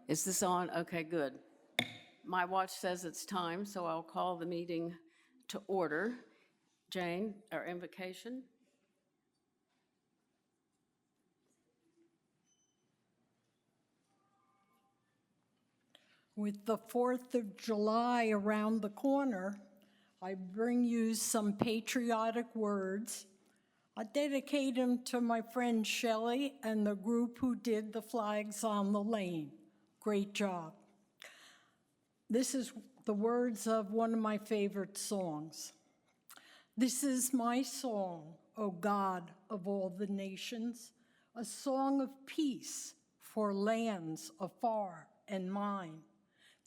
Is this on? Okay, good. My watch says it's time, so I'll call the meeting to order. Jane, our invocation. With the 4th of July around the corner, I bring you some patriotic words. I dedicate them to my friend Shelley and the group who did the flags on the lane. Great job. This is the words of one of my favorite songs. This is my song, O God of all the nations, a song of peace for lands afar and mine.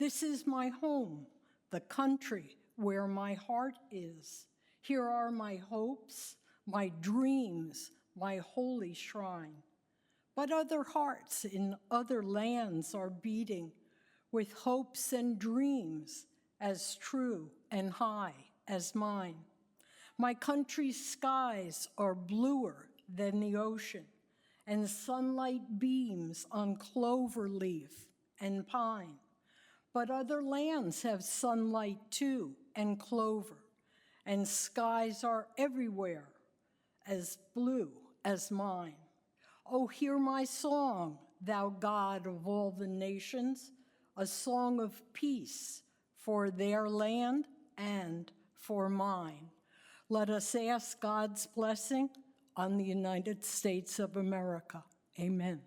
This is my home, the country where my heart is. Here are my hopes, my dreams, my holy shrine. But other hearts in other lands are beating with hopes and dreams as true and high as mine. My country's skies are bluer than the ocean, and sunlight beams on clover leaf and pine. But other lands have sunlight too, and clover, and skies are everywhere as blue as mine. Oh, hear my song, thou God of all the nations, a song of peace for their land and for mine. Let us ask God's blessing on the United States of America. Amen.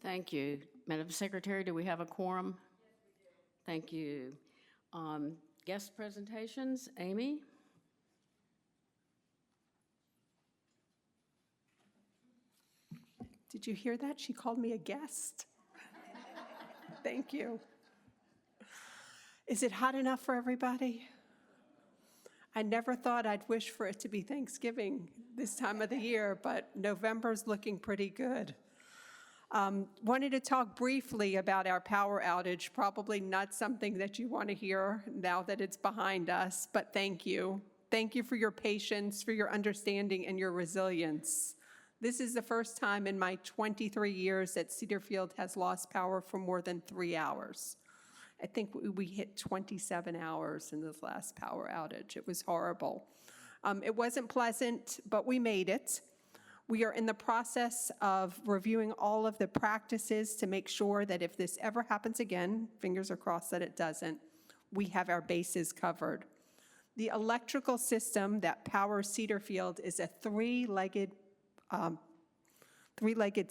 Thank you. Madam Secretary, do we have a quorum? Yes, we do. Thank you. Guest presentations, Amy? Did you hear that? She called me a guest. Thank you. Is it hot enough for everybody? I never thought I'd wish for it to be Thanksgiving this time of the year, but November's looking pretty good. Wanted to talk briefly about our power outage, probably not something that you want to hear now that it's behind us, but thank you. Thank you for your patience, for your understanding, and your resilience. This is the first time in my 23 years that Cedarfield has lost power for more than 3 hours. I think we hit 27 hours in this last power outage. It was horrible. It wasn't pleasant, but we made it. We are in the process of reviewing all of the practices to make sure that if this ever happens again, fingers are crossed that it doesn't, we have our bases covered. The electrical system that powers Cedarfield is a three-legged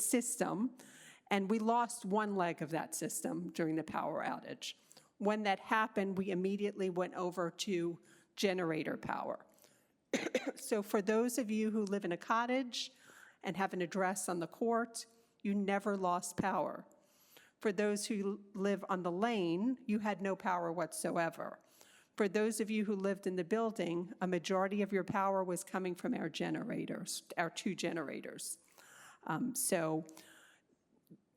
system, and we lost one leg of that system during the power outage. When that happened, we immediately went over to generator power. So for those of you who live in a cottage and have an address on the court, you never lost power. For those who live on the lane, you had no power whatsoever. For those of you who lived in the building, a majority of your power was coming from our generators, our 2 generators. So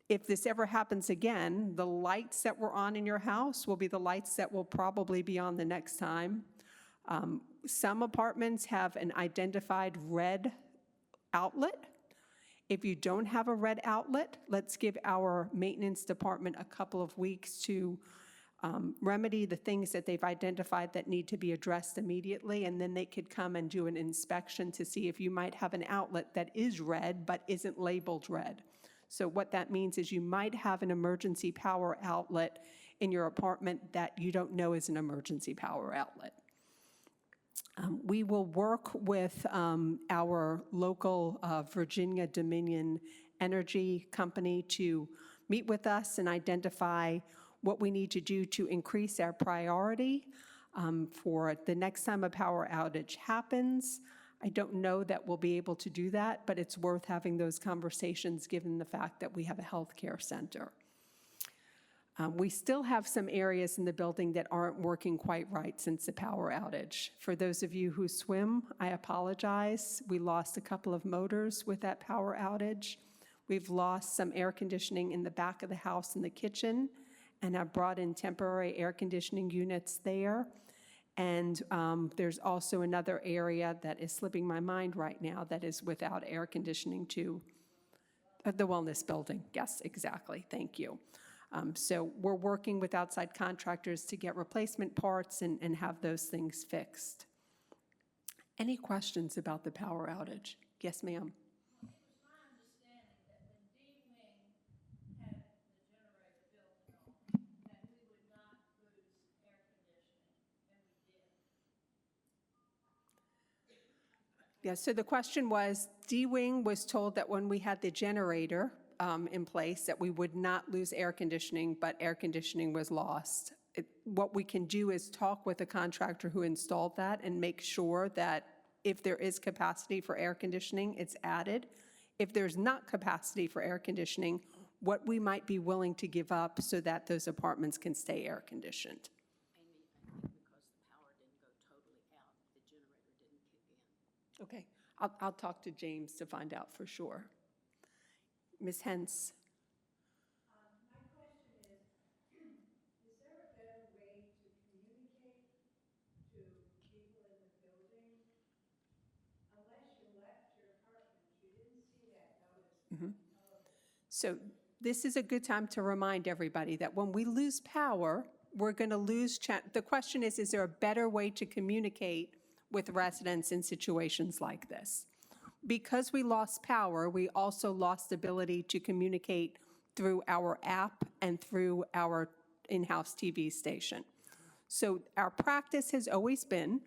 if this ever happens again, the lights that were on in your house will be the lights that will probably be on the next time. Some apartments have an identified red outlet. If you don't have a red outlet, let's give our maintenance department a couple of weeks to remedy the things that they've identified that need to be addressed immediately, and then they could come and do an inspection to see if you might have an outlet that is red but isn't labeled red. So what that means is you might have an emergency power outlet in your apartment that you don't know is an emergency power outlet. We will work with our local Virginia Dominion Energy company to meet with us and identify what we need to do to increase our priority for the next time a power outage happens. I don't know that we'll be able to do that, but it's worth having those conversations given the fact that we have a healthcare center. We still have some areas in the building that aren't working quite right since the power outage. For those of you who swim, I apologize. We lost a couple of motors with that power outage. We've lost some air conditioning in the back of the house in the kitchen, and have brought in temporary air conditioning units there. And there's also another area that is slipping my mind right now that is without air conditioning too. The wellness building, yes, exactly, thank you. So we're working with outside contractors to get replacement parts and have those things fixed. Any questions about the power outage? Yes, ma'am. Yeah, so the question was, D-Wing was told that when we had the generator in place, that we would not lose air conditioning, but air conditioning was lost. What we can do is talk with the contractor who installed that and make sure that if there is capacity for air conditioning, it's added. If there's not capacity for air conditioning, what we might be willing to give up so that those apartments can stay air conditioned. Amy, I think because the power didn't go totally out, the generator didn't kick in. Okay, I'll talk to James to find out for sure. Ms. Hens? My question is there a better way to communicate to people in the building? Unless you left your apartment, you didn't see that notice on television. So this is a good time to remind everybody that when we lose power, we're going to lose the question is there a better way to communicate with residents in situations like this? Because we lost power, we also lost ability to communicate through our app and through our in-house TV station. So our practice has always been,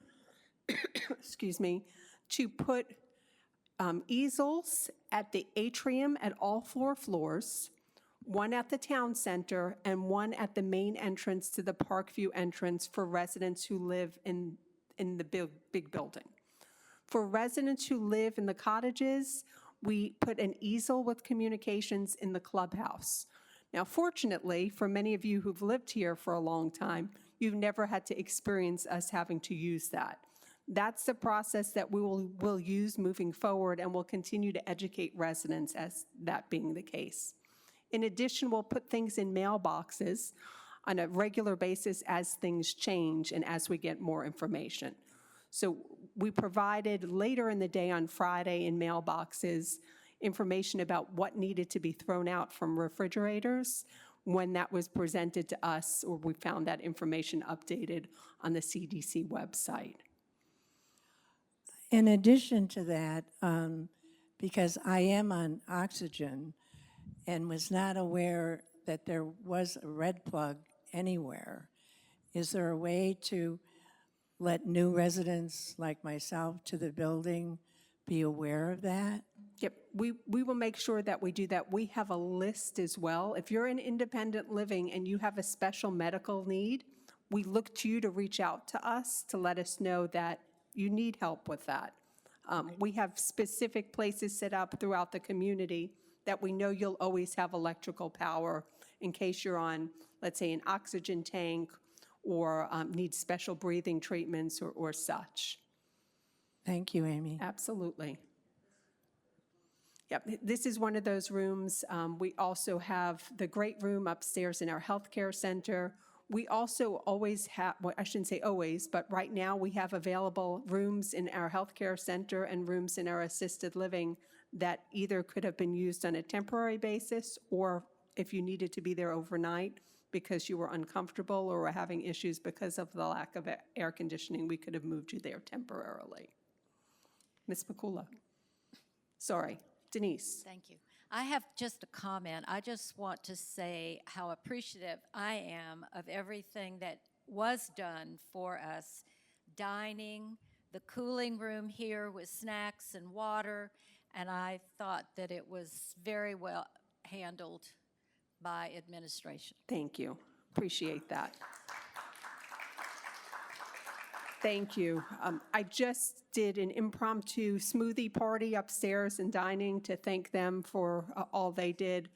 excuse me, to put easels at the atrium at all 4 floors, one at the town center, and one at the main entrance to the Parkview entrance for residents who live in the big building. For residents who live in the cottages, we put an easel with communications in the clubhouse. Now, fortunately, for many of you who've lived here for a long time, you've never had to experience us having to use that. That's the process that we will use moving forward, and we'll continue to educate residents as that being the case. In addition, we'll put things in mailboxes on a regular basis as things change and as we get more information. So we provided later in the day on Friday in mailboxes information about what needed to be thrown out from refrigerators when that was presented to us, or we found that information updated on the CDC website. In addition to that, because I am on oxygen and was not aware that there was a red plug anywhere, is there a way to let new residents like myself to the building be aware of that? Yep, we will make sure that we do that. We have a list as well. If you're in independent living and you have a special medical need, we look to you to reach out to us to let us know that you need help with that. We have specific places set up throughout the community that we know you'll always have electrical power in case you're on, let's say, an oxygen tank or need special breathing treatments or such. Thank you, Amy. Absolutely. Yep, this is one of those rooms. We also have the great room upstairs in our healthcare center. We also always have, well, I shouldn't say always, but right now we have available rooms in our healthcare center and rooms in our assisted living that either could have been used on a temporary basis, or if you needed to be there overnight because you were uncomfortable or were having issues because of the lack of air conditioning, we could have moved you there temporarily. Ms. Pakula. Sorry, Denise. Thank you. I have just a comment. I just want to say how appreciative I am of everything that was done for us. Dining, the cooling room here with snacks and water, and I thought that it was very well handled by administration. Thank you. Appreciate that. Thank you. I just did an impromptu smoothie party upstairs in dining to thank them for all they did.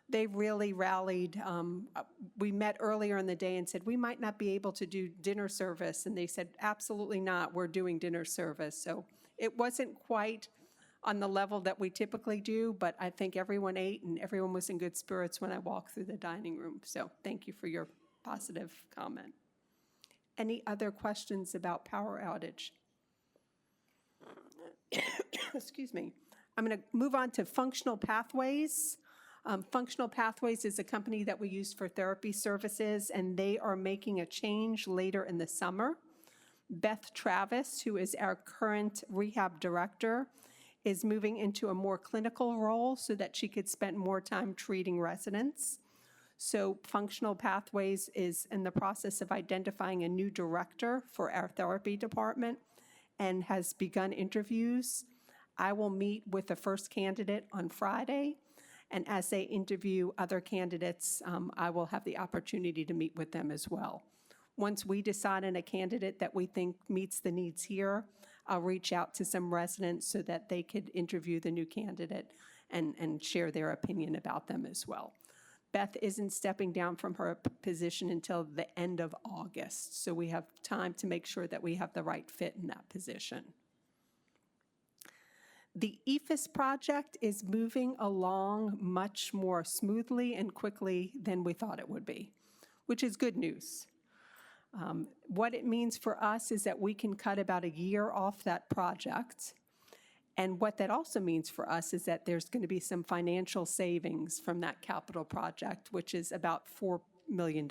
They really rallied. We met earlier in the day and said, we might not be able to do dinner service. And they said, absolutely not, we're doing dinner service. So it wasn't quite on the level that we typically do, but I think everyone ate and everyone was in good spirits when I walked through the dining room. So thank you for your positive comment. Any other questions about power outage? Excuse me. I'm going to move on to Functional Pathways. Functional Pathways is a company that we use for therapy services, and they are making a change later in the summer. Beth Travis, who is our current rehab director, is moving into a more clinical role so that she could spend more time treating residents. So Functional Pathways is in the process of identifying a new director for our therapy department and has begun interviews. I will meet with the first candidate on Friday, and as they interview other candidates, I will have the opportunity to meet with them as well. Once we decide on a candidate that we think meets the needs here, I'll reach out to some residents so that they could interview the new candidate and share their opinion about them as well. Beth isn't stepping down from her position until the end of August, so we have time to make sure that we have the right fit in that position. The EFIS project is moving along much more smoothly and quickly than we thought it would be, which is good news. What it means for us is that we can cut about a year off that project. And what that also means for us is that there's going to be some financial savings from that capital project, which is about $4 million.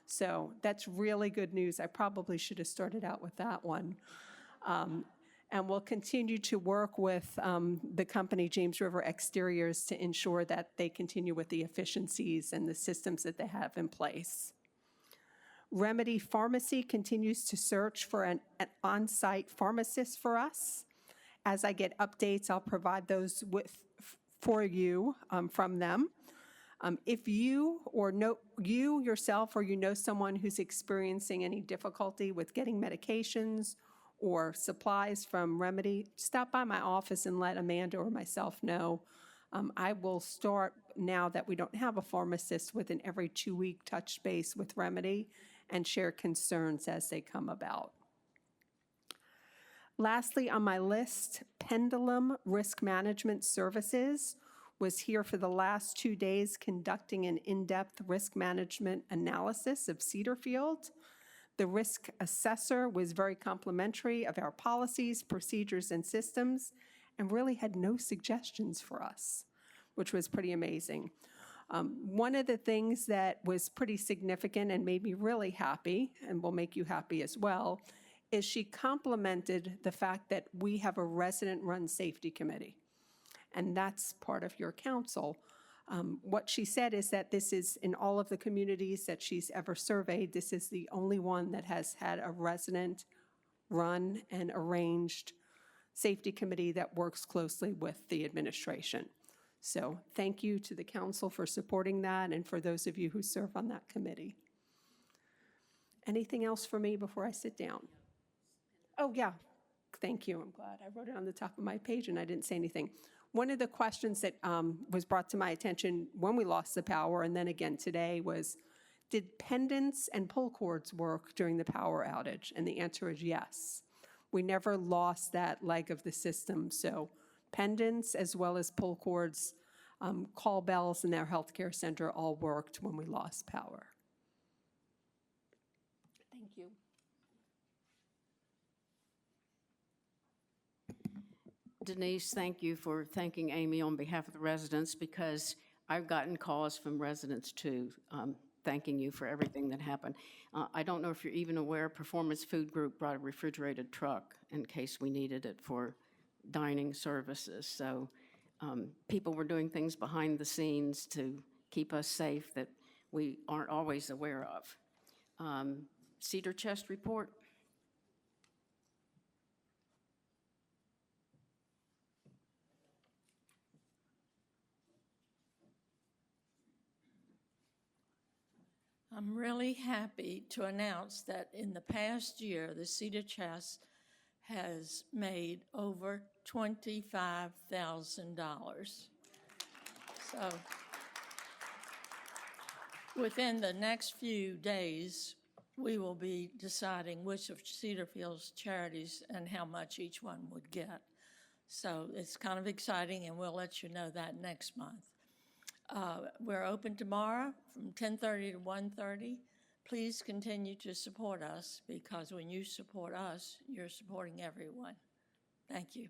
So that's really good news. I probably should have started out with that one. And we'll continue to work with the company, James River Exteriors, to ensure that they continue with the efficiencies and the systems that they have in place. Remedy Pharmacy continues to search for an on-site pharmacist for us. As I get updates, I'll provide those for you from them. If you or you yourself or you know someone who's experiencing any difficulty with getting medications or supplies from Remedy, stop by my office and let Amanda or myself know. I will start, now that we don't have a pharmacist, with an every 2-week touch base with Remedy and share concerns as they come about. Lastly on my list, Pendulum Risk Management Services was here for the last 2 days conducting an in-depth risk management analysis of Cedarfield. The risk assessor was very complimentary of our policies, procedures, and systems, and really had no suggestions for us, which was pretty amazing. One of the things that was pretty significant and made me really happy, and will make you happy as well, is she complimented the fact that we have a resident-run safety committee, and that's part of your council. What she said is that this is, in all of the communities that she's ever surveyed, this is the only one that has had a resident-run and arranged safety committee that works closely with the administration. So thank you to the council for supporting that and for those of you who serve on that committee. Anything else for me before I sit down? Oh, yeah. Thank you. I'm glad I wrote it on the top of my page and I didn't say anything. One of the questions that was brought to my attention when we lost the power and then again today was, did pendants and pull cords work during the power outage? And the answer is yes. We never lost that leg of the system. So pendants as well as pull cords, call bells in our healthcare center all worked when we lost power. Thank you. Denise, thank you for thanking Amy on behalf of the residents, because I've gotten calls from residents too, thanking you for everything that happened. I don't know if you're even aware, Performance Food Group brought a refrigerated truck in case we needed it for dining services. So people were doing things behind the scenes to keep us safe that we aren't always aware of. Cedar Chest report. I'm really happy to announce that in the past year, the Cedar Chest has made over $25,000. So within the next few days, we will be deciding which of Cedarfield's charities and how much each one would get. So it's kind of exciting, and we'll let you know that next month. We're open tomorrow from 10:30 to 1:30. please continue to support us, because when you support us, you're supporting everyone. Thank you.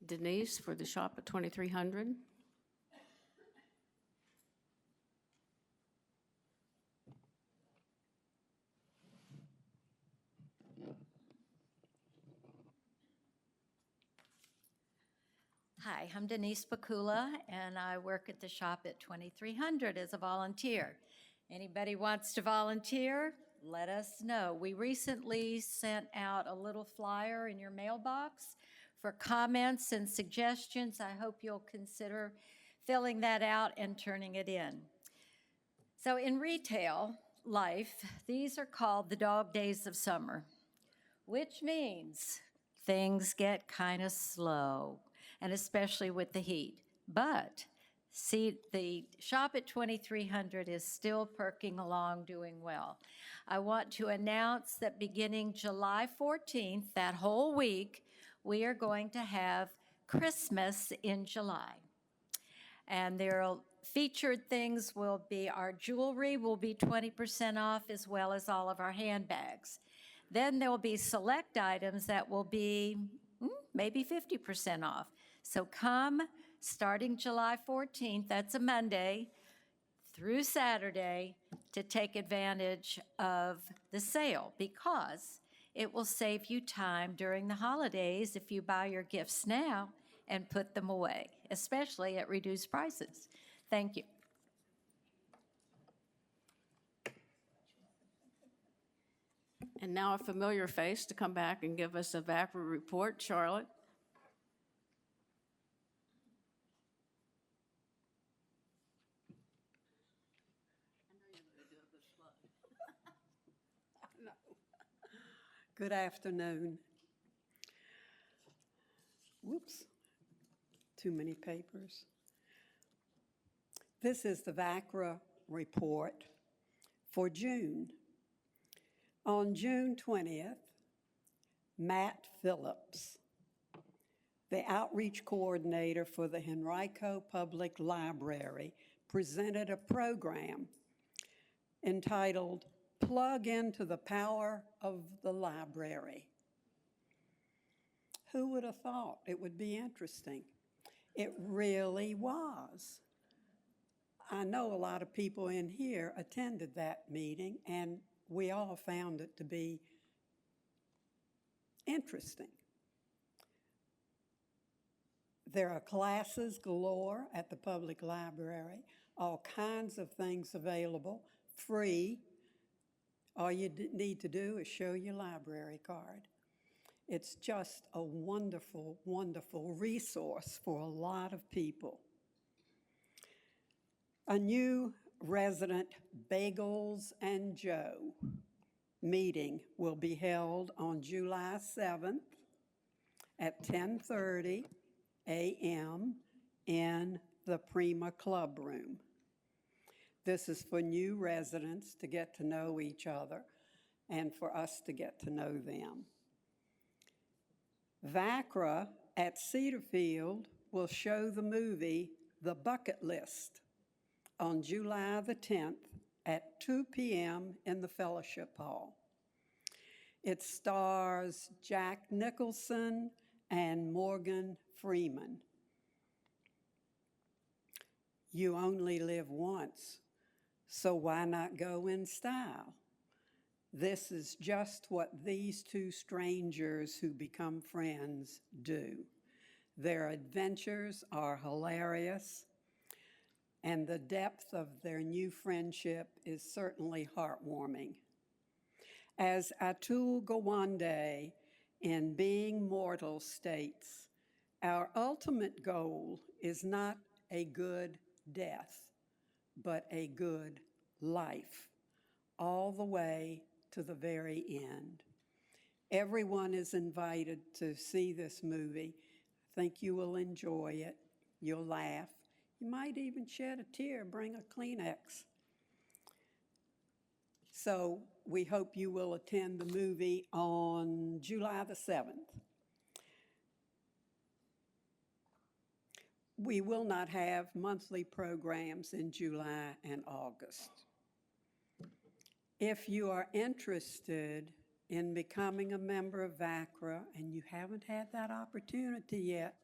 Denise for the shop at 2300. Hi, I'm Denise Bakula, and I work at the shop at 2300 as a volunteer. Anybody wants to volunteer? Let us know. We recently sent out a little flyer in your mailbox for comments and suggestions. I hope you'll consider filling that out and turning it in. So in retail life, these are called the dog days of summer, which means things get kind of slow, and especially with the heat. But see, the shop at 2300 is still perking along, doing well. I want to announce that beginning July 14th, that whole week, we are going to have Christmas in July. And there'll featured things will be our jewelry will be 20% off, as well as all of our handbags. Then there will be select items that will be maybe 50% off. So come starting July 14th, that's a Monday, through Saturday, to take advantage of the sale, because it will save you time during the holidays if you buy your gifts now and put them away, especially at reduced prices. Thank you. And now a familiar face to come back and give us a VAPRA report, Charlotte. Good afternoon. Whoops, too many papers. This is the VACRA report for June. On June 20th, Matt Phillips, the outreach coordinator for the Henrico Public Library, presented a program entitled Plug into the Power of the Library. Who would have thought it would be interesting? It really was. I know a lot of people in here attended that meeting, and we all found it to be interesting. There are classes galore at the public library, all kinds of things available, free. All you need to do is show your library card. It's just a wonderful, wonderful resource for a lot of people. A new resident Bagels and Joe meeting will be held on July 7th at 10:30 a.m. in the Prima Club Room. This is for new residents to get to know each other and for us to get to know them. VACRA at Cedarfield will show the movie The Bucket List on July the 10th at 2 p.m. in the Fellowship Hall. It stars Jack Nicholson and Morgan Freeman. You only live once, so why not go in style? This is just what these two strangers who become friends do. Their adventures are hilarious, and the depth of their new friendship is certainly heartwarming. As Atul Gawande in Being Mortal states, our ultimate goal is not a good death, but a good life, all the way to the very end. Everyone is invited to see this movie. I think you will enjoy it. You'll laugh. You might even shed a tear, bring a Kleenex. So we hope you will attend the movie on July the 7th. we will not have monthly programs in July and August. If you are interested in becoming a member of VACRA and you haven't had that opportunity yet,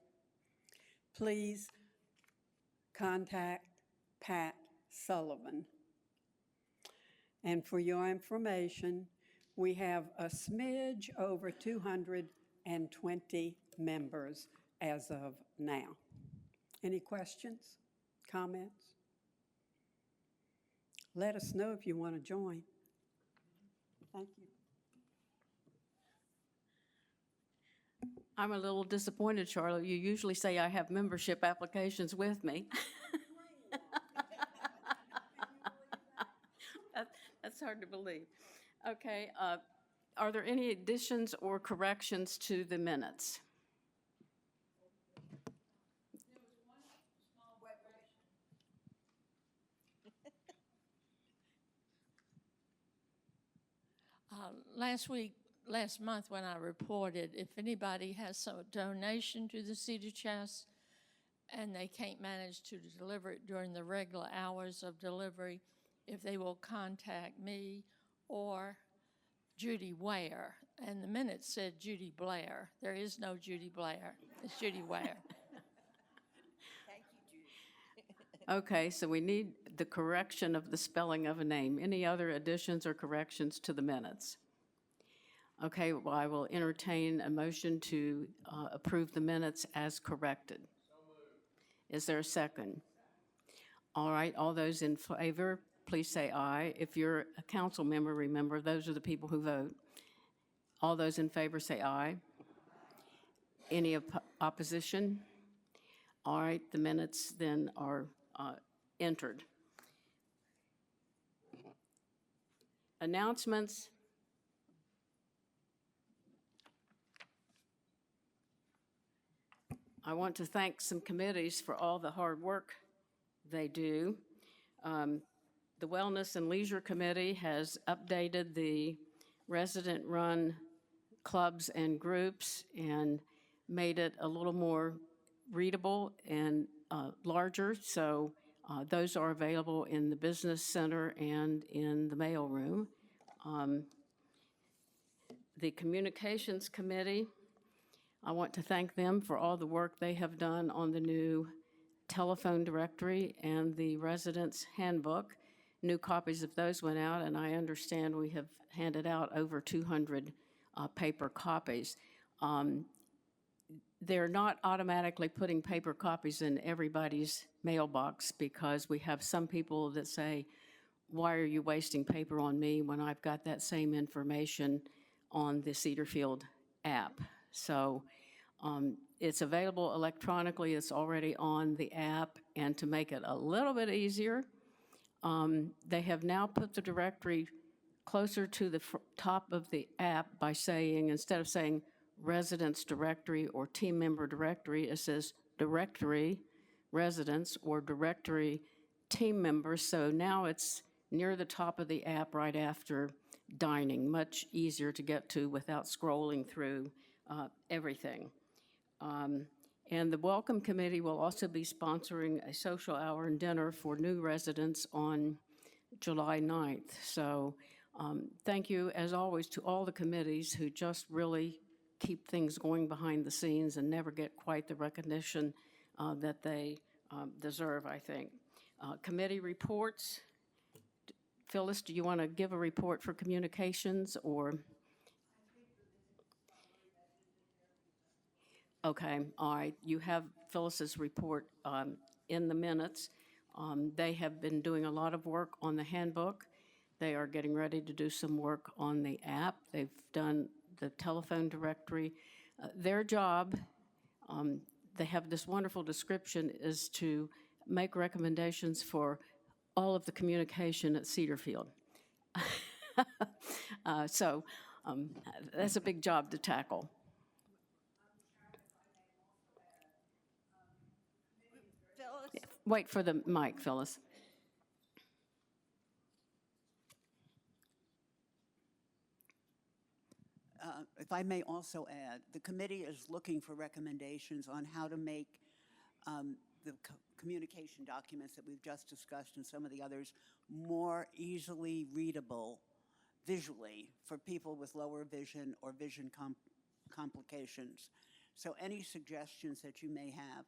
please contact Pat Sullivan. And for your information, we have a smidge over 220 members as of now. Any questions, comments? Let us know if you want to join. Thank you. I'm a little disappointed, Charlotte. You usually say I have membership applications with me. That's hard to believe. Okay, are there any additions or corrections to the minutes? Last month when I reported, if anybody has some donation to the Cedar Chest and they can't manage to deliver it during the regular hours of delivery, if they will contact me or Judy Ware. And the minutes said Judy Blair. There is no Judy Blair. It's Judy Ware. Okay, so we need the correction of the spelling of a name. Any other additions or corrections to the minutes? Okay, well, I will entertain a motion to approve the minutes as corrected. Is there a second? All right, all those in favor, please say aye. If you're a council member, remember, those are the people who vote. All those in favor say aye. Any opposition? All right, the minutes then are entered. Announcements. I want to thank some committees for all the hard work they do. The Wellness and Leisure Committee has updated the resident-run clubs and groups and made it a little more readable and larger, so those are available in the Business Center and in the mail room. The Communications Committee, I want to thank them for all the work they have done on the new telephone directory and the residents handbook. New copies of those went out, and I understand we have handed out over 200 paper copies. They're not automatically putting paper copies in everybody's mailbox because we have some people that say, why are you wasting paper on me when I've got that same information on the Cedarfield app? So it's available electronically. It's already on the app. And to make it a little bit easier, they have now put the directory closer to the top of the app by saying, instead of saying residence directory or team member directory, it says directory residents or directory team members. So now it's near the top of the app right after dining, much easier to get to without scrolling through everything. And the Welcome Committee will also be sponsoring a social hour and dinner for new residents on July 9th. So thank you, as always, to all the committees who just really keep things going behind the scenes and never get quite the recognition that they deserve, I think. Committee reports. Phyllis, do you want to give a report for communications or? Okay, all right. You have Phyllis's report in the minutes. They have been doing a lot of work on the handbook. They are getting ready to do some work on the app. They've done the telephone directory. Their job, they have this wonderful description, is to make recommendations for all of the communication at Cedarfield. So that's a big job to tackle. Wait for the mic, Phyllis. If I may also add, the committee is looking for recommendations on how to make the communication documents that we've just discussed and some of the others more easily readable visually for people with lower vision or vision complications. So any suggestions that you may have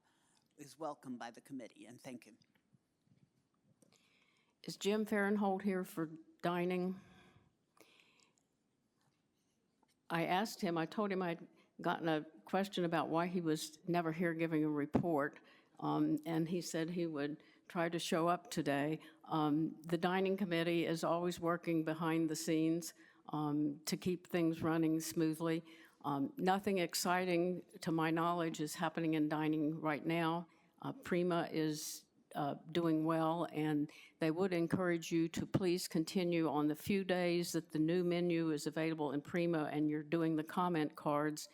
is welcome by the committee, and thank you. Is Jim Farrenhold here for dining? I asked him, I told him I'd gotten a question about why he was never here giving a report, and he said he would try to show up today. The dining committee is always working behind the scenes to keep things running smoothly. Nothing exciting, to my knowledge, is happening in dining right now. Prima is doing well, and they would encourage you to please continue on the few days that the new menu is available in Prima and you're doing the comment cards,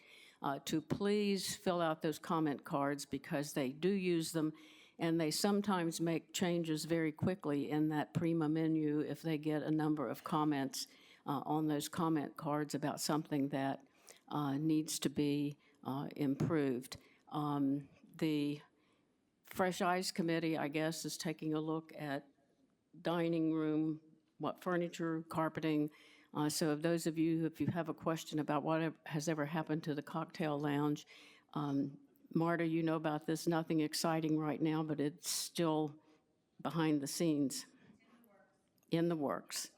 to please fill out those comment cards because they do use them, and they sometimes make changes very quickly in that Prima menu if they get a number of comments on those comment cards about something that needs to be improved. The Fresh Eyes Committee, I guess, is taking a look at dining room, furniture, carpeting. So if those of you, if you have a question about what has ever happened to the cocktail lounge, Marta, you know about this, nothing exciting right now, but it's still behind the scenes. In the works.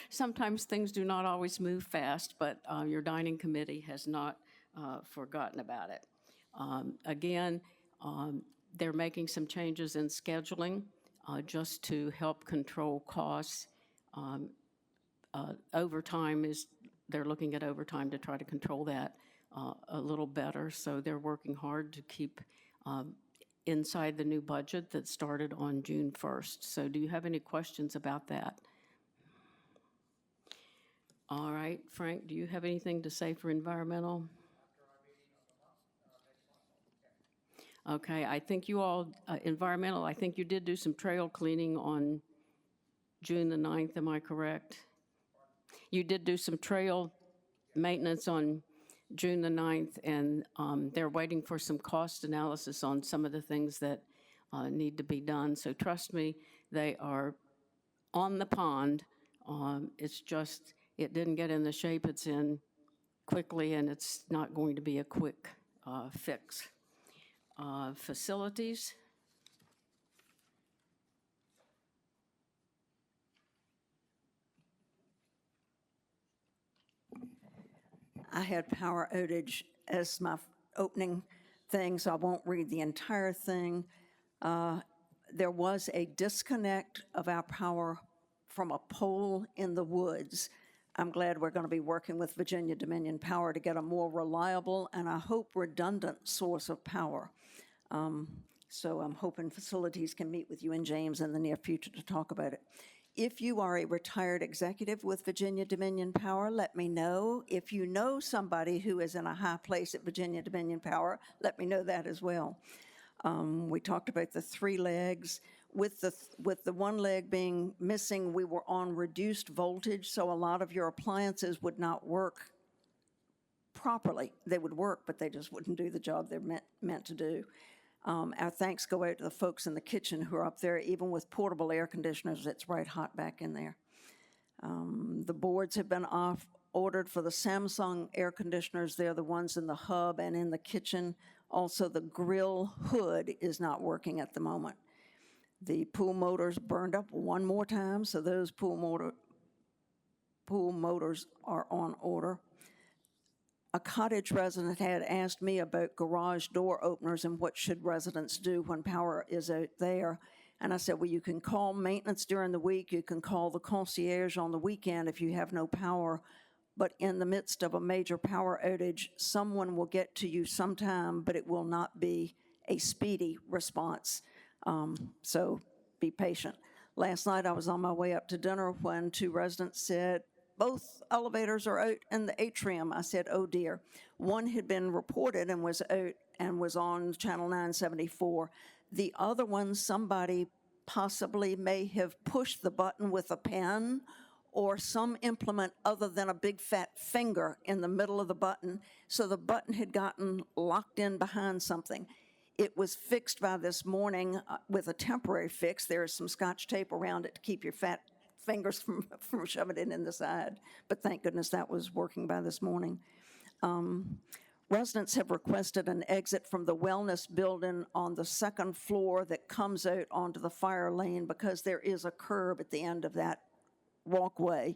Sometimes things do not always move fast, but your dining committee has not forgotten about it. Again, they're making some changes in scheduling just to help control costs. Overtime they're looking at overtime to try to control that a little better. So they're working hard to keep inside the new budget that started on June 1st. So do you have any questions about that? All right, Frank, do you have anything to say for environmental? Okay, I think you all, environmental, I think you did do some trail cleaning on June the 9th, am I correct? You did do some trail maintenance on June the 9th, and they're waiting for some cost analysis on some of the things that need to be done. So trust me, they are on the pond. It's just, it didn't get in the shape it's in quickly, and it's not going to be a quick fix. Facilities. I had power outage as my opening thing, so I won't read the entire thing. There was a disconnect of our power from a pole in the woods. I'm glad we're going to be working with Virginia Dominion Power to get a more reliable and I hope redundant source of power. So I'm hoping facilities can meet with you and James in the near future to talk about it. If you are a retired executive with Virginia Dominion Power, let me know. If you know somebody who is in a high place at Virginia Dominion Power, let me know that as well. We talked about the 3 legs. With the 1 leg being missing, we were on reduced voltage, so a lot of your appliances would not work properly. They would work, but they just wouldn't do the job they're meant to do. Our thanks go out to the folks in the kitchen who are up there. Even with portable air conditioners, it's right hot back in there. The boards have been ordered for the Samsung air conditioners. They're the ones in the hub and in the kitchen. Also, the grill hood is not working at the moment. The pool motors burned up one more time, so those pool motors are on order. A cottage resident had asked me about garage door openers and what should residents do when power is out there. And I said, well, you can call maintenance during the week. You can call the concierge on the weekend if you have no power. But in the midst of a major power outage, someone will get to you sometime, but it will not be a speedy response. So be patient. Last night I was on my way up to dinner when 2 residents said, both elevators are out in the atrium. I said, oh dear. One had been reported and was out and was on channel 974. The other one, somebody possibly may have pushed the button with a pen or some implement other than a big fat finger in the middle of the button, so the button had gotten locked in behind something. It was fixed by this morning with a temporary fix. There is some scotch tape around it to keep your fat fingers from shoving it in the side. But thank goodness that was working by this morning. Residents have requested an exit from the wellness building on the second floor that comes out onto the fire lane because there is a curb at the end of that walkway.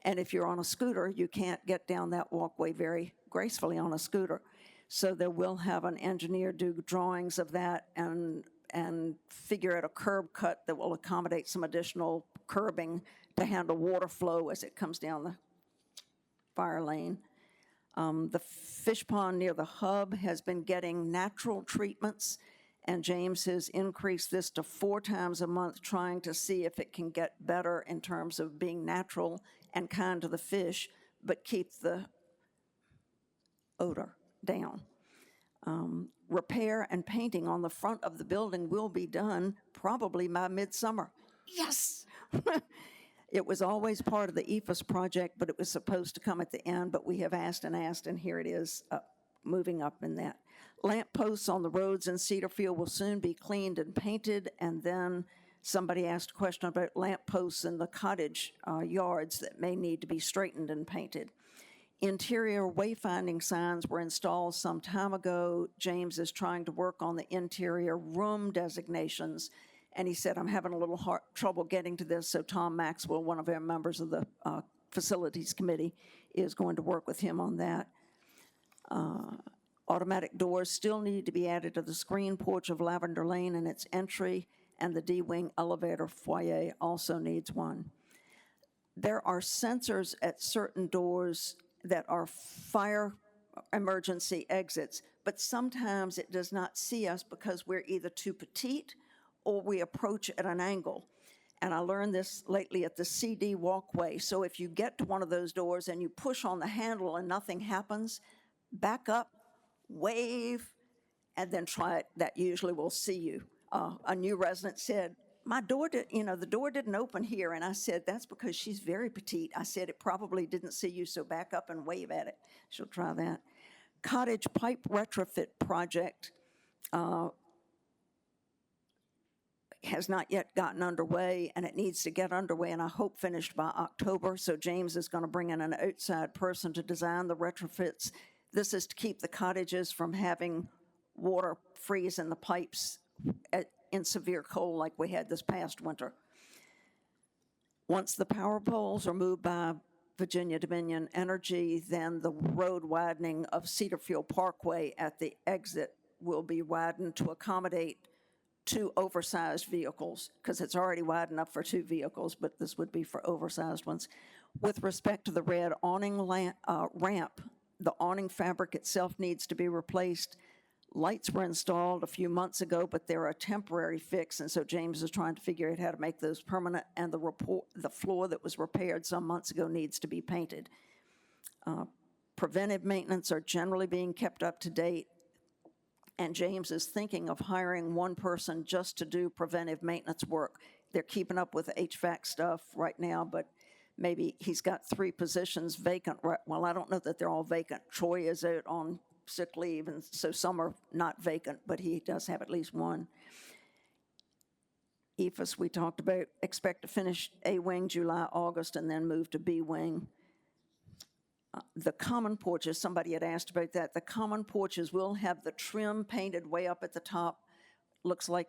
And if you're on a scooter, you can't get down that walkway very gracefully on a scooter. So they will have an engineer do drawings of that and figure out a curb cut that will accommodate some additional curbing to handle water flow as it comes down the fire lane. The fish pond near the hub has been getting natural treatments, and James has increased this to 4 times a month, trying to see if it can get better in terms of being natural and kind to the fish, but keep the odor down. Repair and painting on the front of the building will be done probably by midsummer. Yes! It was always part of the EFS project, but it was supposed to come at the end, but we have asked, and here it is, moving up in that. Lamp posts on the roads in Cedarfield will soon be cleaned and painted, and then somebody asked a question about lamp posts in the cottage yards that may need to be straightened and painted. Interior wayfinding signs were installed some time ago. James is trying to work on the interior room designations, and he said, I'm having a little trouble getting to this, so Tom Maxwell, one of our members of the Facilities Committee, is going to work with him on that. Automatic doors still need to be added to the screen porch of Lavender Lane and its entry, and the D-wing elevator foyer also needs one. There are sensors at certain doors that are fire emergency exits, but sometimes it does not see us because we're either too petite or we approach at an angle. And I learned this lately at the CD walkway. So if you get to one of those doors and you push on the handle and nothing happens, back up, wave, and then try it. That usually will see you. A new resident said, the door didn't open here. And I said, that's because she's very petite. I said, it probably didn't see you, so back up and wave at it. She'll try that. Cottage pipe retrofit project has not yet gotten underway, and it needs to get underway, and I hope finished by October. So James is going to bring in an outside person to design the retrofits. This is to keep the cottages from having water freeze in the pipes in severe cold like we had this past winter. Once the power poles are moved by Virginia Dominion Energy, then the road widening of Cedarfield Parkway at the exit will be widened to accommodate 2 oversized vehicles, because it's already wide enough for 2 vehicles, but this would be for oversized ones. With respect to the red awning ramp, the awning fabric itself needs to be replaced. Lights were installed a few months ago, but they're a temporary fix, and so James is trying to figure out how to make those permanent, and the floor that was repaired some months ago needs to be painted. Preventive maintenance are generally being kept up to date, and James is thinking of hiring one person just to do preventive maintenance work. They're keeping up with the HVAC stuff right now, but maybe he's got 3 positions vacant. Well, I don't know that they're all vacant. Troy is out on sick leave, and so some are not vacant, but he does have at least one. EFS, we talked about, expect to finish A wing July, August, and then move to B wing. The common porches, somebody had asked about that. The common porches will have the trim painted way up at the top. Looks like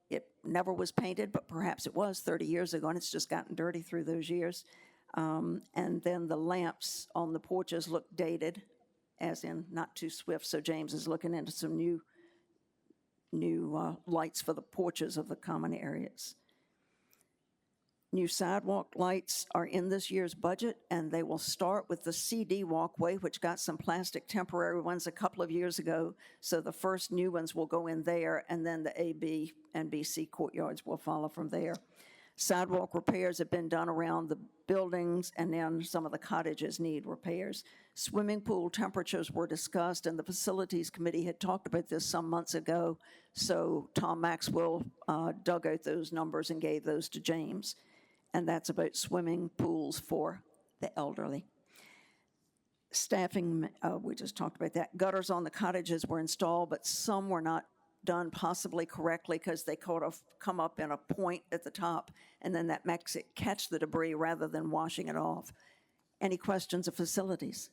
it never was painted, but perhaps it was 30 years ago, and it's just gotten dirty through those years. And then the lamps on the porches look dated, as in not too swift, so James is looking into some new lights for the porches of the common areas. New sidewalk lights are in this year's budget, and they will start with the CD walkway, which got some plastic temporary ones a couple of years ago. So the first new ones will go in there, and then the A, B, and BC courtyards will follow from there. Sidewalk repairs have been done around the buildings, and then some of the cottages need repairs. Swimming pool temperatures were discussed, and the Facilities Committee had talked about this some months ago. So Tom Maxwell dug out those numbers and gave those to James. And that's about swimming pools for the elderly. Staffing, we just talked about that. Gutters on the cottages were installed, but some were not done possibly correctly because they could have come up in a point at the top, and then that makes it catch the debris rather than washing it off. Any questions of facilities?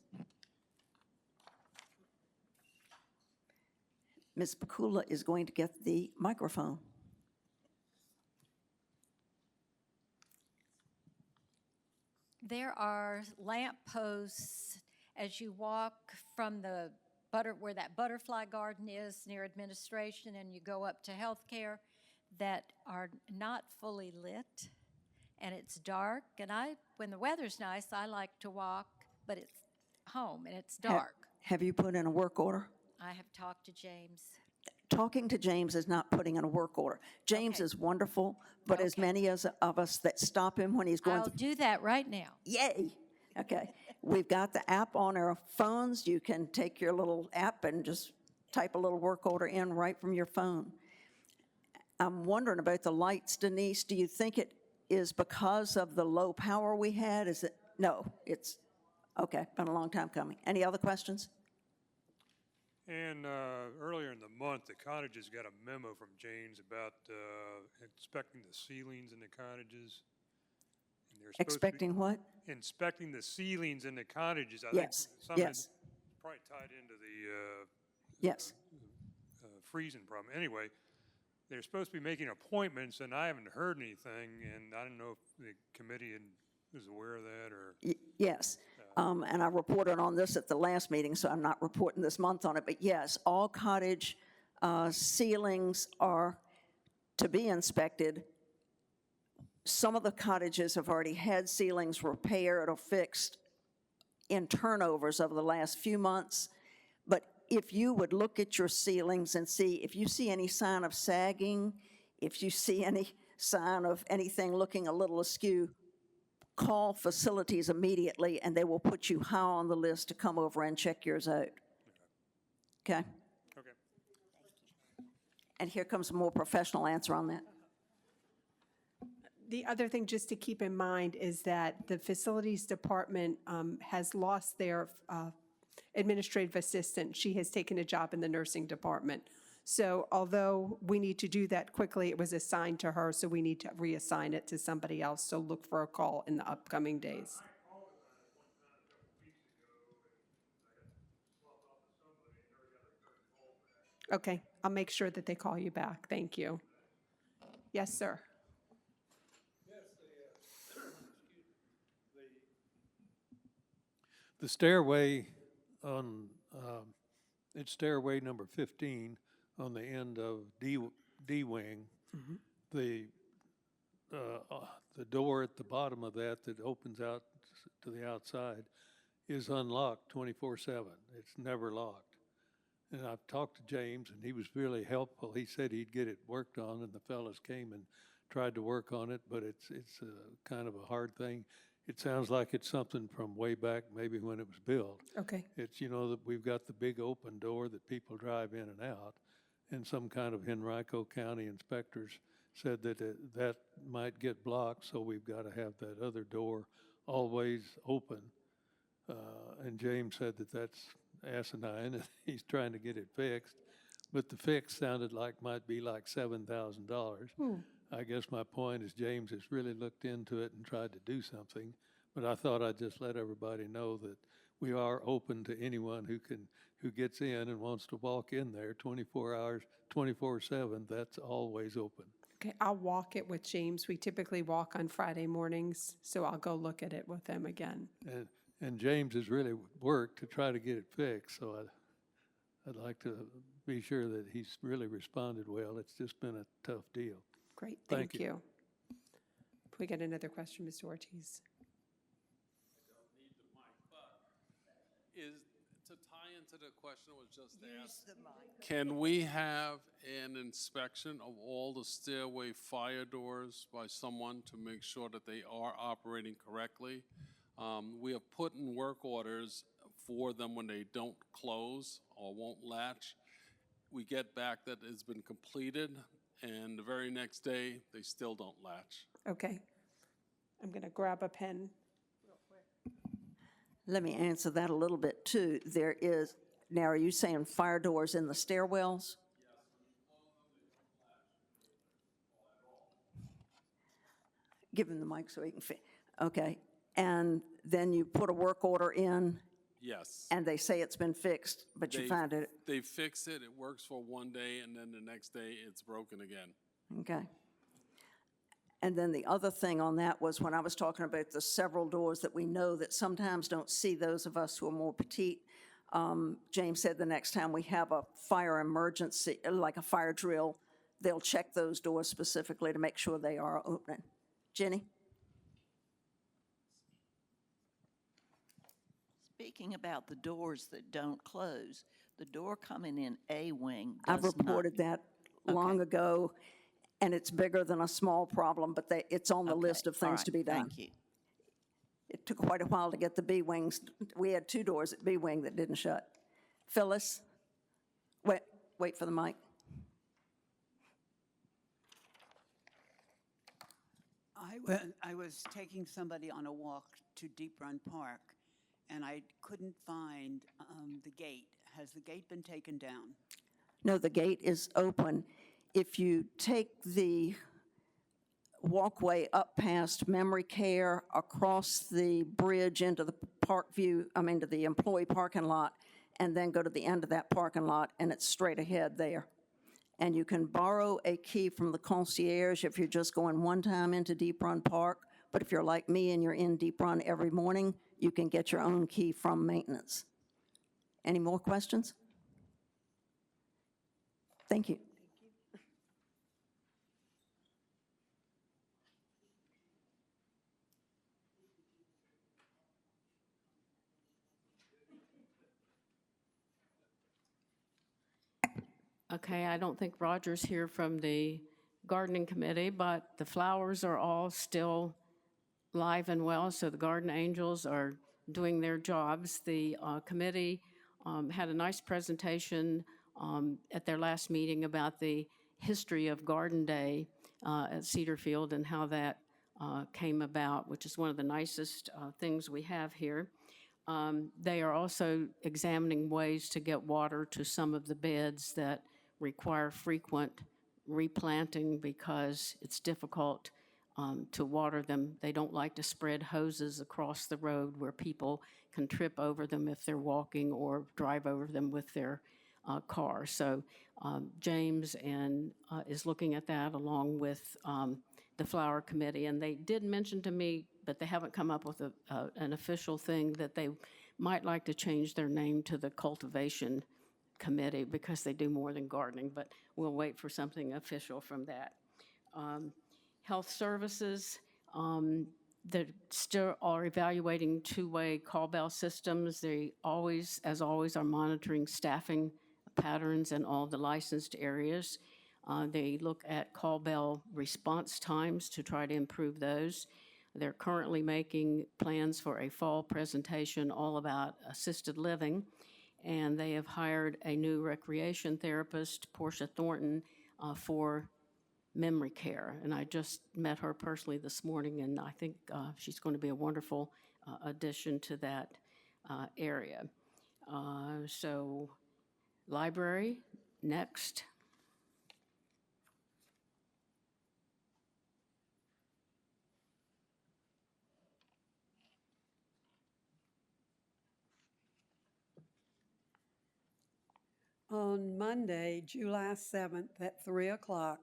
Ms. Pakula is going to get the microphone. There are lamp posts as you walk from the where that butterfly garden is near administration and you go up to healthcare that are not fully lit and it's dark. And when the weather's nice, I like to walk, but it's home and it's dark. Have you put in a work order? I have talked to James. Talking to James is not putting in a work order. James Okay. is wonderful, but as many of us that stop him when he's going I'll do that right now. Yay! Okay. We've got the app on our phones. You can take your little app and just type a little work order in right from your phone. I'm wondering about the lights, Denise. Do you think it is because of the low power we had? Is it? No, it's, okay, been a long time coming. Any other questions? And earlier in the month, the cottages got a memo from James about inspecting the ceilings in the cottages. And they're supposed to be Expecting what? inspecting the ceilings in the cottages. I Yes, think some of yes. it's probably tied into the Yes. freezing problem. Anyway, they're supposed to be making appointments, and I haven't heard anything, and I don't know if the committee is aware of that or. Yes. And I reported on this at the last meeting, so I'm not reporting this month on it. But yes, all cottage ceilings are to be inspected. Some of the cottages have already had ceilings repaired or fixed in turnovers over the last few months. But if you would look at your ceilings and see, if you see any sign of sagging, if you see any sign of anything looking a little askew, call facilities immediately and they will put you high on the list to come over and check yours out. Okay? Okay. And here comes a more professional answer on that. The other thing just to keep in mind is that the facilities department has lost their administrative assistant. She has taken a job in the nursing department. So although we need to do that quickly, it was assigned to her, so we need to reassign it to somebody else. So look for a call in the upcoming days. Okay, I'll make sure that they call you back. Thank you. Yes, sir. The stairway on, it's stairway number 15 on the end of D wing. The door at the bottom of that opens out to the outside is unlocked 24/7. It's never locked. And I've talked to James, and he was really helpful. He said he'd get it worked on, and the fellas came and tried to work on it, but it's kind of a hard thing. It sounds like it's something from way back, maybe when it was built. Okay. It's, that we've got the big open door that people drive in and out, and some kind of Henrico County inspectors said that that might get blocked, so we've got to have that other door always open. And James said that that's asinine, and he's trying to get it fixed. But the fix sounded like might be like $7,000. I guess my point is James has really looked into it and tried to do something. But I thought I'd just let everybody know that we are open to anyone who gets in and wants to walk in there 24 hours, 24/7. That's always open. Okay, I'll walk it with James. We typically walk on Friday mornings, so I'll go look at it with him again. And James has really worked to try to get it fixed, so I'd like to be sure that he's really responded well. It's just been a tough deal. Great, Thank thank you. Can we get another question, Mr. Ortiz? To tie into the question that was just asked, can we have an inspection of all the stairway fire doors by someone to make sure that they are operating correctly? We have put in work orders for them when they don't close or won't latch. We get back that it's been completed, and the very next day, they still don't latch. Okay. I'm going to grab a pen. Let me answer that a little bit too. Now are you saying fire doors in the stairwells? Give him the mic so he can okay. And then you put a work order in, Yes. and they say it's been fixed, but you find it, They fix it, it works for one day, and then the next day it's broken again. okay. And then the other thing on that was when I was talking about the several doors that we know that sometimes don't see those of us who are more petite. James said the next time we have a fire emergency, like a fire drill, they'll check those doors specifically to make sure they are open. Jenny? Speaking about the doors that don't close, the door coming in A wing I've does not. reported that long ago, and it's bigger than a small problem, but it's on the list of All things right, to be done. Thank you. It took quite a while to get the B wings. We had 2 doors at B wing that didn't shut. Phyllis? Wait for the mic. I was taking somebody on a walk to Deep Run Park, and I couldn't find the gate. Has the gate been taken down? No, the gate is open. If you take the walkway up past memory care, across the bridge into the to the employee parking lot, and then go to the end of that parking lot, and it's straight ahead there. And you can borrow a key from the concierge if you're just going one time into Deep Run Park. But if you're like me and you're in Deep Run every morning, you can get your own key from maintenance. Any more questions? Thank you. Okay, I don't think Roger's here from the gardening committee, but the flowers are all still live and well, so the garden angels are doing their jobs. The committee had a nice presentation at their last meeting about the history of Garden Day at Cedarfield and how that came about, which is one of the nicest things we have here. They are also examining ways to get water to some of the beds that require frequent replanting because it's difficult to water them. They don't like to spread hoses across the road where people can trip over them if they're walking or drive over them with their car. So James is looking at that along with the Flower Committee. And they did mention to me, but they haven't come up with an official thing, that they might like to change their name to the Cultivation Committee because they do more than gardening, but we'll wait for something official from that. Health Services, they still are evaluating two-way call bell systems. They always, as always, are monitoring staffing patterns in all the licensed areas. They look at call bell response times to try to improve those. They're currently making plans for a fall presentation all about assisted living, and they have hired a new recreation therapist, Portia Thornton, for memory care. And I just met her personally this morning, and I think she's going to be a wonderful addition to that area. So, library, next. On Monday, July 7th at 3 o'clock,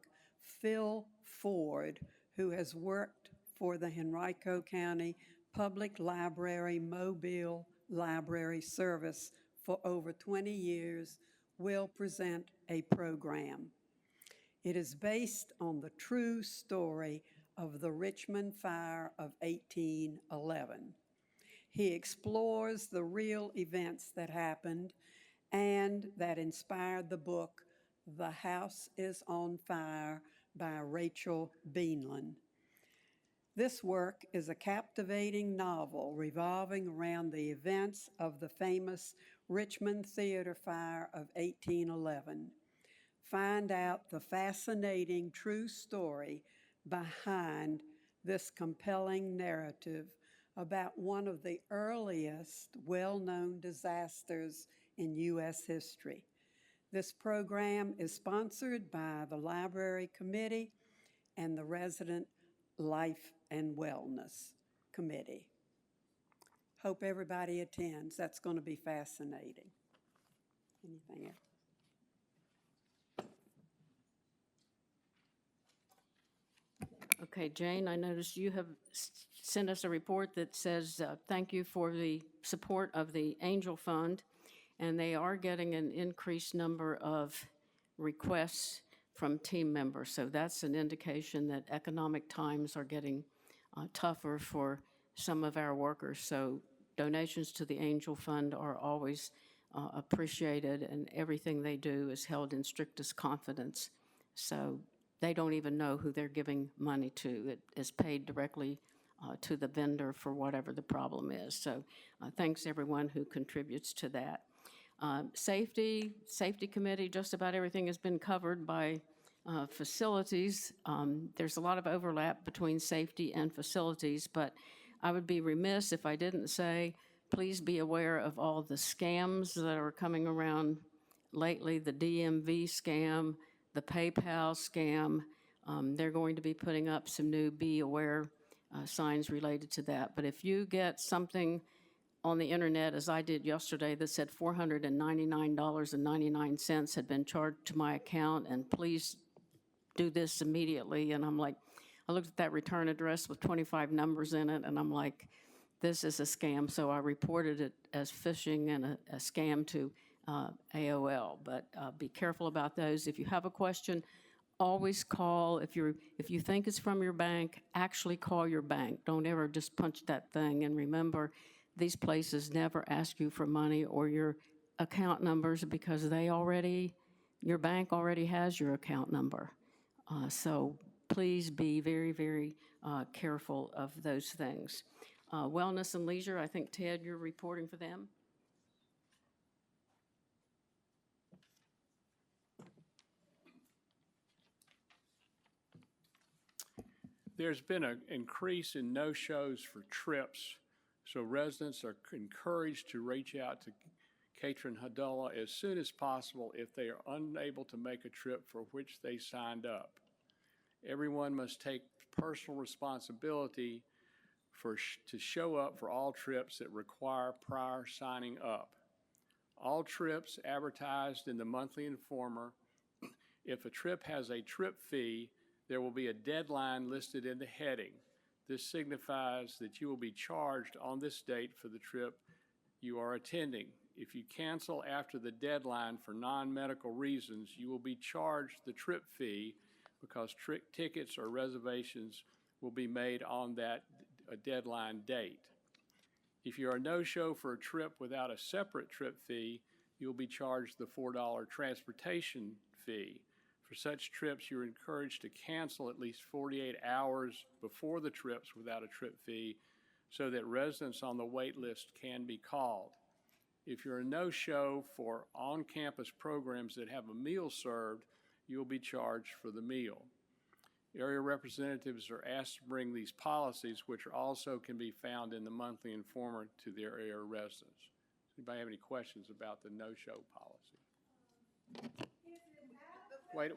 Phil Ford, who has worked for the Henrico County Public Library Mobile Library Service for over 20 years, will present a program. It is based on the true story of the Richmond Fire of 1811. He explores the real events that happened and that inspired the book, The House is on Fire by Rachel Beanland. This work is a captivating novel revolving around the events of the famous Richmond Theater Fire of 1811. Find out the fascinating true story behind this compelling narrative about one of the earliest well-known disasters in U.S. history. This program is sponsored by the Library Committee and the resident Life and Wellness Committee. Hope everybody attends. That's going to be fascinating. Anything else? Okay, Jane, I noticed you have sent us a report that says, thank you for the support of the Angel Fund, and they are getting an increased number of requests from team members. So that's an indication that economic times are getting tougher for some of our workers. So donations to the Angel Fund are always appreciated, and everything they do is held in strictest confidence. So they don't even know who they're giving money to. It is paid directly to the vendor for whatever the problem is. So thanks everyone who contributes to that. Safety Committee, just about everything has been covered by facilities. There's a lot of overlap between safety and facilities, but I would be remiss if I didn't say, please be aware of all the scams that are coming around lately, the DMV scam, the PayPal scam. They're going to be putting up some new Be Aware signs related to that. But if you get something on the internet, as I did yesterday, that said $499.99 had been charged to my account, and please do this immediately. And I'm like, I looked at that return address with 25 numbers in it, and I'm like, this is a scam. So I reported it as phishing and a scam to AOL. But be careful about those. If you have a question, always call. If you think it's from your bank, actually call your bank. Don't ever just punch that thing. And remember, these places never ask you for money or your account numbers because your bank already has your account number. So please be very, very careful of those things. Wellness and Leisure, I think, Ted, you're reporting for them. There's been an increase in no-shows for trips, so residents are encouraged to reach out to Katrin Hadola as soon as possible if they are unable to make a trip for which they signed up. Everyone must take personal responsibility to show up for all trips that require prior signing up. All trips advertised in the Monthly Informer. If a trip has a trip fee, there will be a deadline listed in the heading. This signifies that you will be charged on this date for the trip you are attending. If you cancel after the deadline for non-medical reasons, you will be charged the trip fee because tickets or reservations will be made on that deadline date. If you are a no-show for a trip without a separate trip fee, you'll be charged the $4 transportation fee. For such trips, you're encouraged to cancel at least 48 hours before the trips without a trip fee so that residents on the wait list can be called. If you're a no-show for on-campus programs that have a meal served, you'll be charged for the meal. Area representatives are asked to bring these policies, which also can be found in the Monthly Informer, to their area residents. Anybody have any questions about the no-show policy? Wait.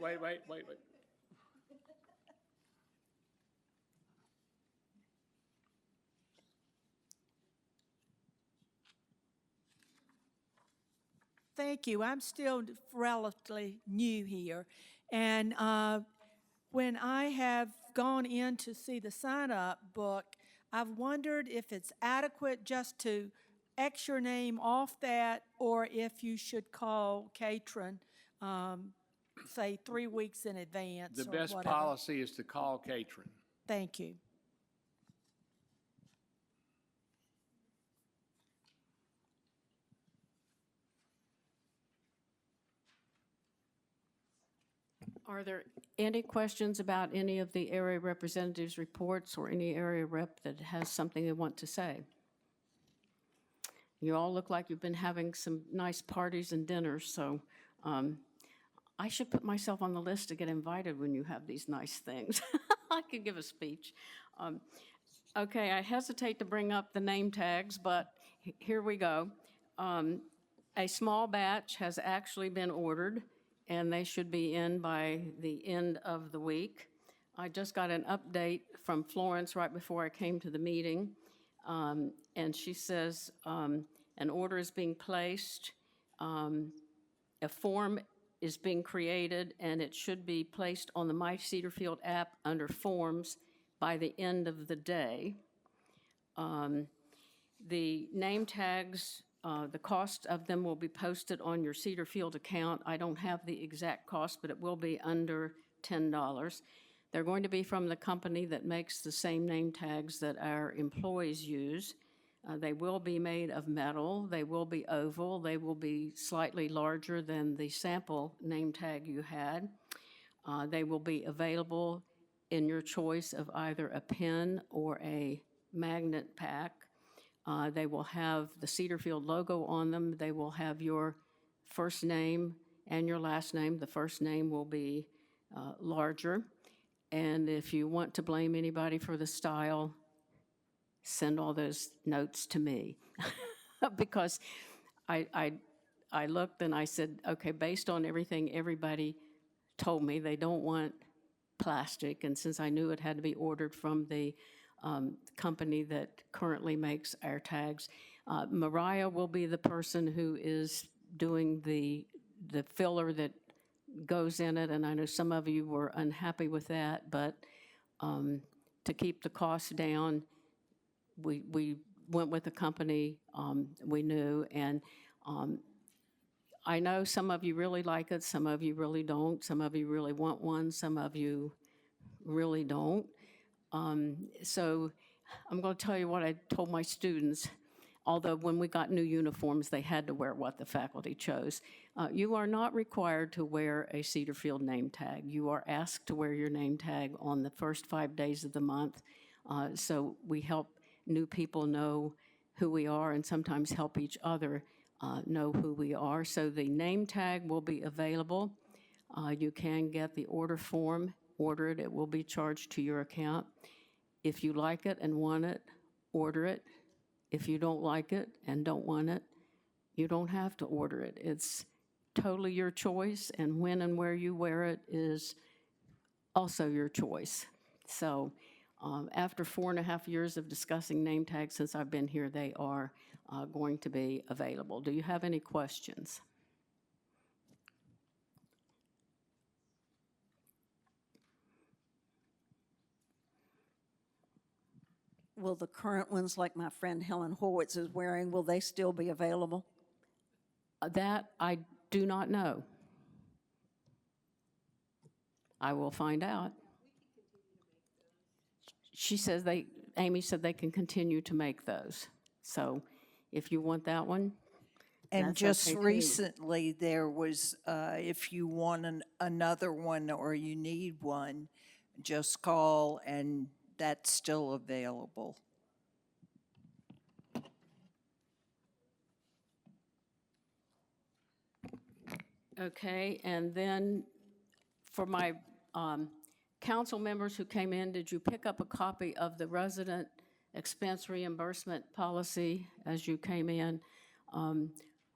Thank you. I'm still relatively new here. And when I have gone in to see the sign-up book, I've wondered if it's adequate just to X your name off that, or if you should call Katrin, say 3 weeks in advance The or best whatever. policy is to call Katrin. Thank you. Are there any questions about any of the area representatives' reports or any area rep that has something they want to say? You all look like you've been having some nice parties and dinners, so I should put myself on the list to get invited when you have these nice things. I could give a speech. Okay, I hesitate to bring up the name tags, but here we go. A small batch has actually been ordered, and they should be in by the end of the week. I just got an update from Florence right before I came to the meeting, and she says an order is being placed, a form is being created, and it should be placed on the My Cedarfield app under Forms by the end of the day. The name tags, the cost of them will be posted on your Cedarfield account. I don't have the exact cost, but it will be under $10. They're going to be from the company that makes the same name tags that our employees use. They will be made of metal, they will be oval, they will be slightly larger than the sample name tag you had. They will be available in your choice of either a pin or a magnet pack. They will have the Cedarfield logo on them. They will have your first name and your last name. The first name will be larger. And if you want to blame anybody for the style, send all those notes to me. Because I looked and I said, okay, based on everything everybody told me, they don't want plastic. And since I knew it had to be ordered from the company that currently makes our tags, Mariah will be the person who is doing the filler that goes in it, and I know some of you were unhappy with that, but to keep the cost down, we went with a company we knew, and I know some of you really like it, some of you really don't, some of you really want one, some of you really don't. So I'm going to tell you what I told my students, although when we got new uniforms, they had to wear what the faculty chose. You are not required to wear a Cedarfield name tag. You are asked to wear your name tag on the first 5 days of the month. So we help new people know who we are and sometimes help each other know who we are. So the name tag will be available. You can get the order form, order it. It will be charged to your account. If you like it and want it, order it. If you don't like it and don't want it, you don't have to order it. It's totally your choice, and when and where you wear it is also your choice. So after 4.5 years of discussing name tags since I've been here, they are going to be available. Do you have any questions? Will the current ones, like my friend Helen Horwitz is wearing, will they still be available? That I do not know. I will find out. She says Amy said they can continue to make those. So if you want that one, And that's just okay too. recently, there was, if you want another one or you need one, just call and that's still available. Okay, and then for my council members who came in, did you pick up a copy of the resident expense reimbursement policy as you came in?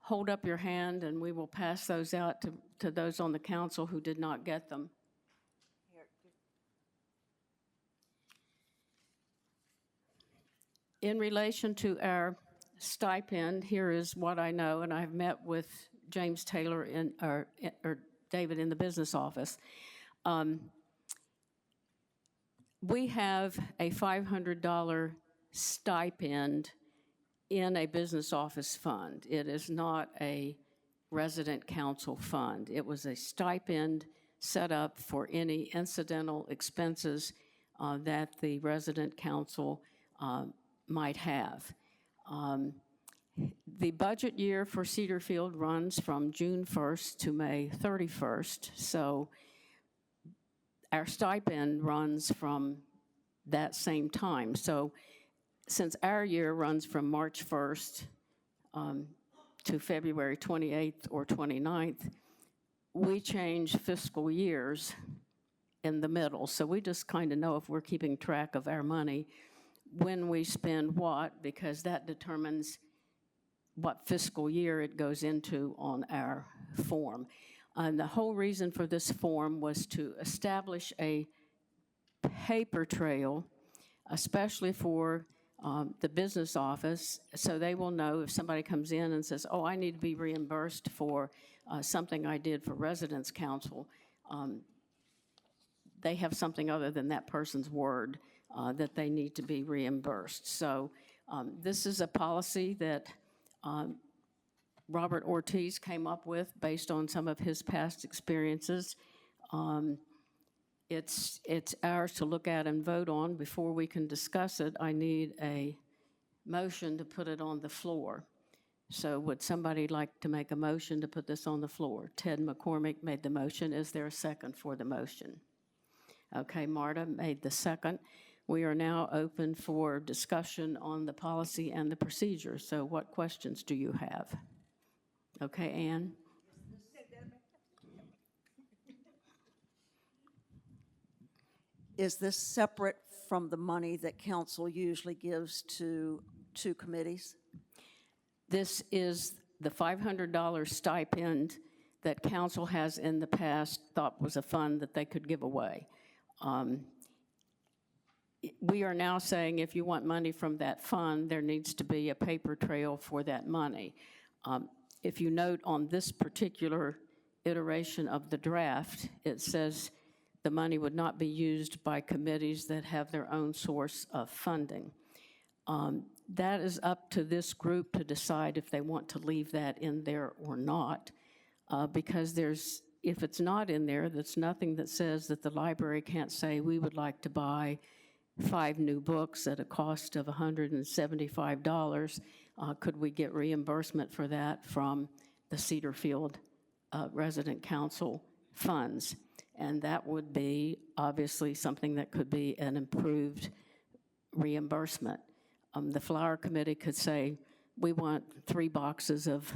Hold up your hand and we will pass those out to those on the council who did not get them. In relation to our stipend, here is what I know, and I've met with James Taylor or David in the business office. We have a $500 stipend in a business office fund. It is not a resident council fund. It was a stipend set up for any incidental expenses that the resident council might have. The budget year for Cedarfield runs from June 1st to May 31st, so our stipend runs from that same time. So since our year runs from March 1st to February 28th or 29th, we change fiscal years in the middle. So we just kind of know if we're keeping track of our money, when we spend what, because that determines what fiscal year it goes into on our form. And the whole reason for this form was to establish a paper trail, especially for the business office, so they will know if somebody comes in and says, oh, I need to be reimbursed for something I did for residence council. They have something other than that person's word that they need to be reimbursed. So this is a policy that Robert Ortiz came up with based on some of his past experiences. It's ours to look at and vote on. Before we can discuss it, I need a motion to put it on the floor. So would somebody like to make a motion to put this on the floor? Ted McCormick made the motion. Is there a second for the motion? Okay, Marta made the second. We are now open for discussion on the policy and the procedure. So what questions do you have? Okay, Ann? Is this separate from the money that council usually gives to two committees? This is the $500 stipend that council has in the past thought was a fund that they could give away. We are now saying if you want money from that fund, there needs to be a paper trail for that money. If you note on this particular iteration of the draft, it says the money would not be used by committees that have their own source of funding. That is up to this group to decide if they want to leave that in there or not, because if it's not in there, there's nothing that says that the library can't say, we would like to buy 5 new books at a cost of $175. Could we get reimbursement for that from the Cedarfield Resident Council funds? And that would be obviously something that could be an improved reimbursement. The Flower Committee could say, we want 3 boxes of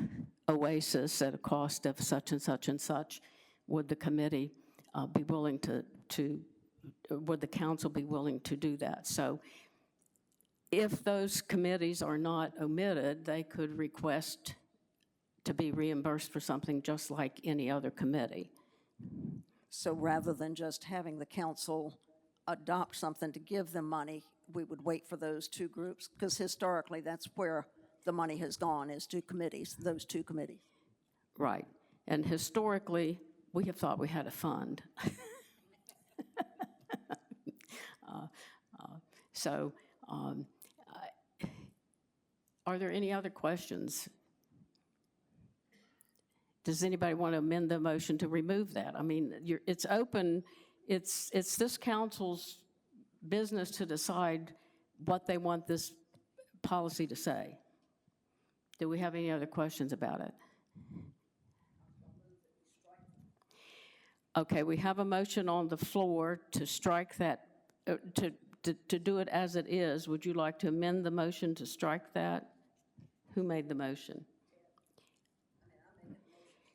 Oasis at a cost of such and such and such. Would the committee be willing would the council be willing to do that? So if those committees are not omitted, they could request to be reimbursed for something just like any other committee. So rather than just having the council adopt something to give them money, we would wait for those 2 groups? Because historically, that's where the money has gone, is to committees, those 2 committees. Right. And historically, we have thought we had a fund. Are there any other questions? Does anybody want to amend the motion to remove that? I mean, it's open. It's this council's business to decide what they want this policy to say. Do we have any other questions about it? Okay, we have a motion on the floor to strike that, to do it as it is. Would you like to amend the motion to strike that? Who made the motion?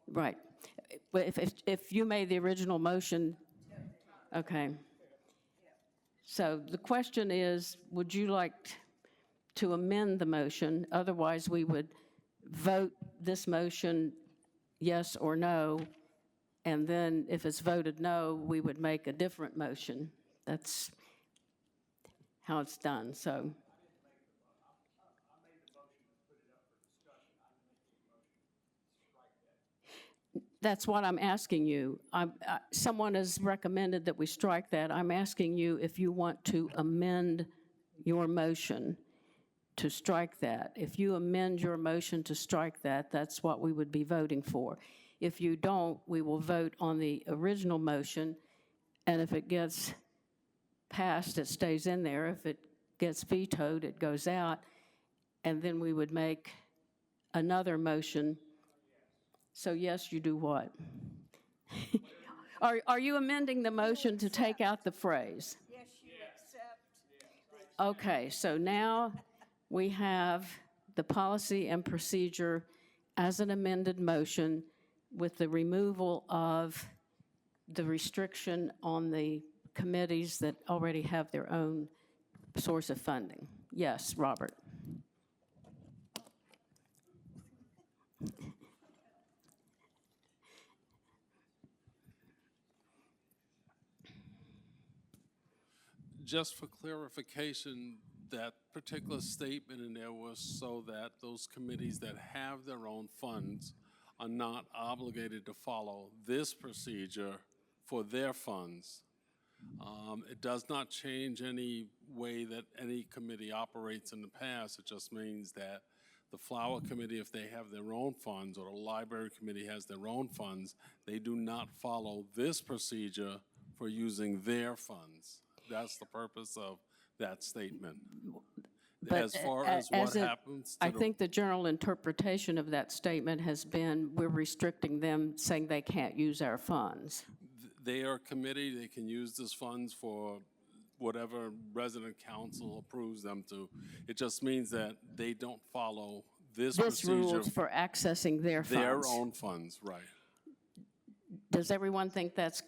Right. But if you made the original motion, okay. So the question is, would you like to amend the motion? Otherwise, we would vote this motion yes or no, and then if it's voted no, we would make a different motion. That's how it's done, so. That's what I'm asking you. Someone has recommended that we strike that. I'm asking you if you want to amend your motion to strike that. If you amend your motion to strike that, that's what we would be voting for. If you don't, we will vote on the original motion, and if it gets passed, it stays in there. If it gets vetoed, it goes out, and then we would make another motion. So yes, you do what? Are you amending the motion to take out the phrase? Yes, you accept. Okay, so now we have the policy and procedure as an amended motion with the removal of the restriction on the committees that already have their own source of funding. Yes, Robert. just for clarification, that particular statement in there was so that those committees that have their own funds are not obligated to follow this procedure for their funds. It does not change any way that any committee operates in the past. It just means that the Flower Committee, if they have their own funds, or the Library Committee has their own funds, they do not follow this procedure for using their funds. That's the purpose of that statement. But As far as what happens to I the, think the general interpretation of that statement has been, we're restricting them, saying they can't use our funds. they are a committee, they can use this funds for whatever resident council approves them to. It just means that they don't follow this This procedure. rules for accessing their funds. Their own funds, right. Does everyone think that's